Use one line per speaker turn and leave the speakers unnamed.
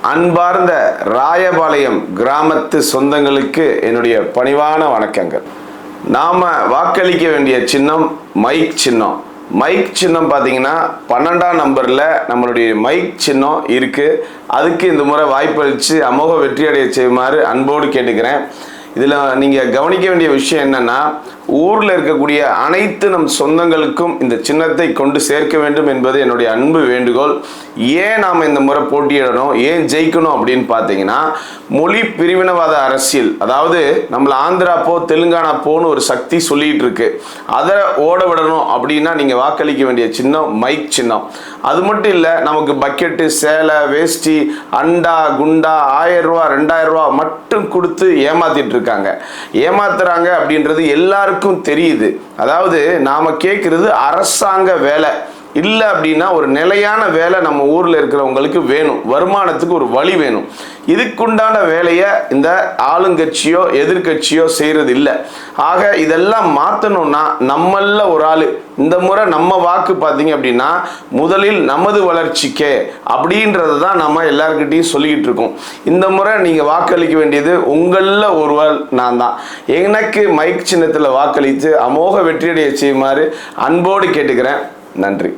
அன்பார்ந்த ராயபாளையம் கிராமத்து சொந்தங்களுக்கு என்னுடைய பணிவான வணக்கங்கள். நாம வாக்களிக்க வேண்டிய சின்னம் மைக் சின்னம். மைக் சின்னம் பார்த்தீங்கன்னா 12ஆம் நம்பரில் நம்மளுடைய மைக் சின்னம் இருக்குது. அதுக்கு இந்த முறை வாய்ப்பளித்து அமோக வெற்றியடைய செய்யுமாறு அன்போடு கேட்டுக்கிறேன். இதில் நீங்கள் கவனிக்க வேண்டிய விஷயம் என்னென்னா, ஊரில் இருக்கக்கூடிய அனைத்து நம் சொந்தங்களுக்கும் இந்த சின்னத்தை கொண்டு சேர்க்க வேண்டும் என்பது என்னுடைய அன்பு வேண்டுகோள். ஏன் நாம் இந்த முறை போட்டியிடணும், ஏன் ஜெயிக்கணும் அப்படின்னு பார்த்தீங்கன்னா, மொழி பிரிவினவாத அரசியல், அதாவது நம்மளை ஆந்திரா போ தெலுங்கானா போன்னு ஒரு சக்தி சொல்லிகிட்டு இருக்கு. அதை ஓட விடணும் அப்படின்னா நீங்கள் வாக்களிக்க வேண்டிய சின்னம் மைக் சின்னம். அது மட்டும் இல்லை, நமக்கு பக்கெட்டு, சேலை, வேஷ்டி, அண்டா, குண்டா 1000 ரூபா 2000 ரூபா மட்டும் கொடுத்து ஏமாத்திட்டு இருக்காங்க. ஏமாத்துறாங்க அப்படின்றது எல்லாருக்கும் தெரியுது. அதாவது நாம கேட்கறது அரசாங்க வேலை இல்லை அப்படின்னா ஒரு நிலையான வேலை நம்ம ஊரில் இருக்கிறவங்களுக்கு வேணும். வருமானத்துக்கு ஒரு வழி வேணும். இதுக்குண்டான வேலையை இந்த ஆளுங்கட்சியோ எதிர்கட்சியோ செய்கிறது இல்லை. ஆக இதெல்லாம் மாற்றணும்னா நம்மள ஒரு ஆள் இந்த முறை நம்ம வாக்கு பார்த்தீங்க அப்படின்னா முதலில் நமது வளர்ச்சிக்கே அப்படின்றது தான் நம்ம எல்லாருக்கிட்டையும் சொல்லிக்கிட்டு இருக்கோம். இந்த முறை நீங்கள் வாக்களிக்க வேண்டியது உங்களில் ஒருவர் நான் தான். எனக்கு மைக் சின்னத்தில் வாக்களித்து அமோக வெற்றியடைய செய்யுமாறு அன்போடு கேட்டுக்கிறேன். நன்றி.